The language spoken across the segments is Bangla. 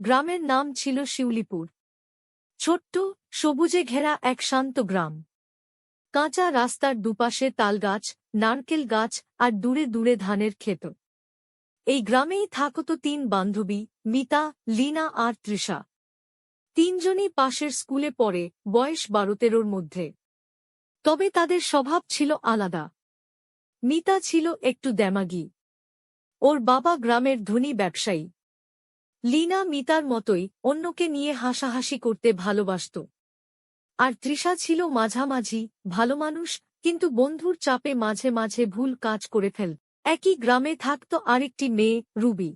গ্রামের নাম ছিল শিউলিপুর। ছোট্ট, সবুজে ঘেরা এক শান্ত গ্রাম। কাঁচা রাস্তার দুপাশে তালগাছ, নারকেল গাছ আর দূরে দূরে ধানের ক্ষেত। এই গ্রামেই থাকত তিন বান্ধবী, মিতা, লীনা আর তৃষা। তিনজনই পাশের স্কুলে পড়ে, বয়স 12-13-র মধ্যে। তবে তাদের স্বভাব ছিল আলাদা। মিতা ছিল একটু দ্যামাগি। ওর বাবা গ্রামের ধনী ব্যবসায়ী। লীনা মিতার মতোই অন্যকে নিয়ে হাসাহাসি করতে ভালোবাসত। আর তৃষা ছিল মাঝামাঝি, ভালো মানুষ, কিন্তু বন্ধুর চাপে মাঝে মাঝে ভুল কাজ করে ফেল। একই গ্রামে থাকত আরেকটি মেয়ে, রুবি।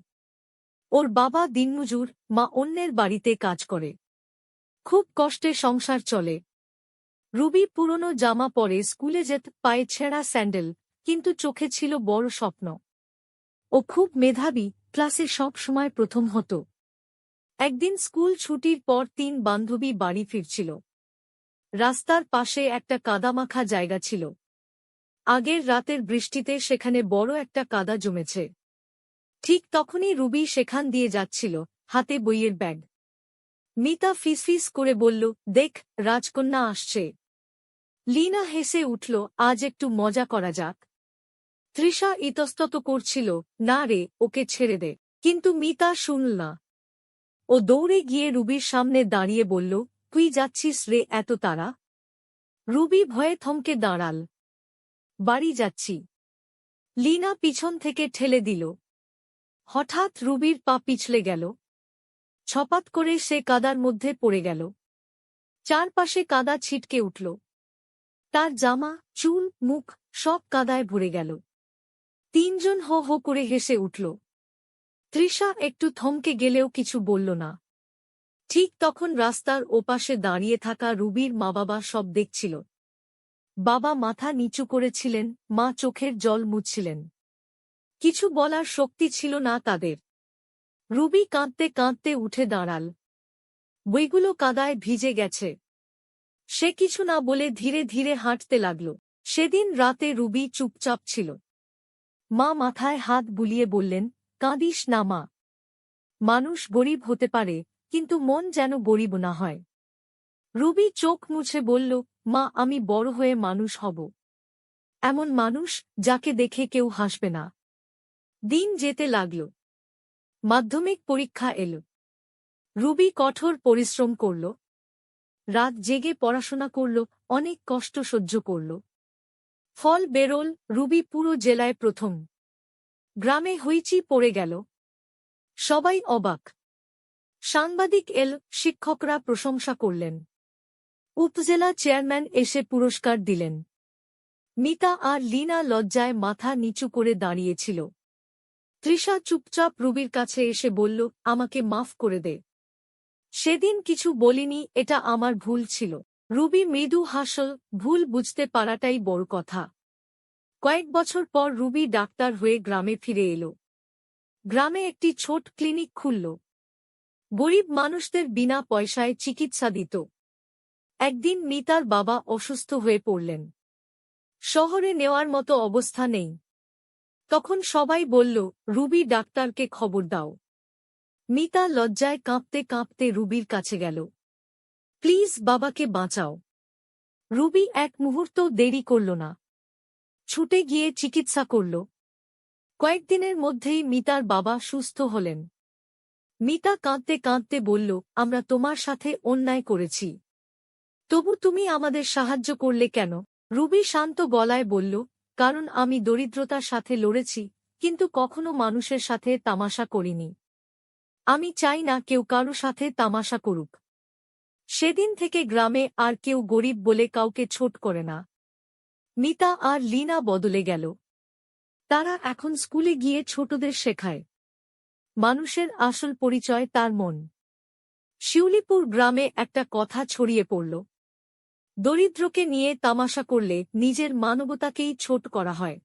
ওর বাবা দিনমজুর, মা অন্যের বাড়িতে কাজ করে। খুব কষ্টে সংসার চলে। রুবি পুরনো জামা পরে স্কুলে যেত, পায়ে ছেঁড়া স্যান্ডেল, কিন্তু চোখে ছিল বড় স্বপ্ন। ও খুব মেধাবী, ক্লাসে সব সময় প্রথম হতো। একদিন স্কুল ছুটির পর তিন বান্ধবী বাড়ি ফিরছিল। রাস্তার পাশে একটা কাদামাখা জায়গা ছিল। আগের রাতের বৃষ্টিতে সেখানে বড় একটা কাদা জমেছে। ঠিক তখনই রুবি সেখান দিয়ে যাচ্ছিল, হাতে বইয়ের ব্যাগ। মিতা ফিসফিস করে বলল, দেখ, রাজকন্যা আসছে। লীনা হেসে উঠল, আজ একটু মজা করা যাক। তৃষা ইতস্তত করছিল, না রে, ওকে ছেড়ে দে। কিন্তু মিতা শুনল না। ও দৌড়ে গিয়ে রুবির সামনে দাঁড়িয়ে বলল, তুই যাচ্ছিস রে এত তাড়া? রুবি ভয়ে থমকে দাঁড়াল। বাড়ি যাচ্ছি। লীনা পিছন থেকে ঠেলে দিল। হঠাৎ রুবির পা পিছলে গেল। ছপাত করে সে কাদার মধ্যে পড়ে গেল। চারপাশে কাদা ছিটকে উঠল। তার জামা, চুল, মুখ সব কাদায় ভরে গেল। তিনজন হো হো করে হেসে উঠল। তৃষা একটু থমকে গেলেও কিছু বলল না। ঠিক তখন রাস্তার ওপাশে দাঁড়িয়ে থাকা রুবির মা-বাবা সব দেখছিল। বাবা মাথা নিচু করেছিলেন, মা চোখের জল মুছছিলেন। কিছু বলার শক্তি ছিল না তাদের। রুবি কাঁদতে কাঁদতে উঠে দাঁড়াল। বইগুলো কাদায় ভিজে গেছে। সে কিছু না বলে ধীরে ধীরে হাঁটতে লাগল। সেদিন রাতে রুবি চুপচাপ ছিল। মা মাথায় হাত বুলিয়ে বললেন, কাঁদিস না মা। মানুষ গরিব হতে পারে, কিন্তু মন যেন গরিব না হয়। রুবি চোখ মুছে বলল, মা, আমি বড় হয়ে মানুষ হব। এমন মানুষ, যাকে দেখে কেউ হাসবে না। দিন যেতে লাগল। মাধ্যমিক পরীক্ষা এল। রুবি কঠোর পরিশ্রম করল। রাত জেগে পড়াশোনা করল, অনেক কষ্ট সহ্য করল। ফল বেরোল, রুবি পুরো জেলায় প্রথম। গ্রামে হইচি পড়ে গেল। সবাই অবাক। সাংবাদিক এল, শিক্ষকরা প্রশংসা করলেন। উপজেলা চেয়ারম্যান এসে পুরস্কার দিলেন। মিতা আর লীনা লজ্জায় মাথা নিচু করে দাঁড়িয়েছিল। তৃষা চুপচাপ রুবির কাছে এসে বলল, আমাকে মাফ করে দে। সেদিন কিছু বলিনি, এটা আমার ভুল ছিল। রুবি মৃদু হাসল, ভুল বুঝতে পারাটাই বড় কথা। কয়েক বছর পর রুবি ডাক্তার হয়ে গ্রামে ফিরে এল। গ্রামে একটি ছোট ক্লিনিক খুলল। গরিব মানুষদের বিনা পয়সায় চিকিৎসা দিত। একদিন মিতার বাবা অসুস্থ হয়ে পড়লেন। শহরে নেওয়ার মতো অবস্থা নেই। তখন সবাই বলল, রুবি ডাক্তারকে খবর দাও। মিতা লজ্জায় কাঁপতে কাঁপতে রুবির কাছে গেল। প্লিজ, বাবাকে বাঁচাও। রুবি এক মুহূর্ত দেরি করল না। ছুটে গিয়ে চিকিৎসা করল। কয়েকদিনের মধ্যেই মিতার বাবা সুস্থ হলেন। মিতা কাঁদতে কাঁদতে বলল, আমরা তোমার সাথে অন্যায় করেছি। তবু তুমি আমাদের সাহায্য করলে কেন? রুবি শান্ত গলায় বলল, কারণ আমি দরিদ্রতার সাথে লড়েছি, কিন্তু কখনো মানুষের সাথে তামাশা করিনি। আমি চাই না কেউ কারো সাথে তামাশা করুক। সেদিন থেকে গ্রামে আর কেউ গরিব বলে কাউকে ছোট করে না। মিতা আর লীনা বদলে গেল। তারা এখন স্কুলে গিয়ে ছোটদের শেখায়, মানুষের আসল পরিচয় তার মন। শিউলিপুর গ্রামে একটা কথা ছড়িয়ে পড়ল, দরিদ্রকে নিয়ে তামাশা করলে নিজের মানবতাকেই ছোট করা হয়।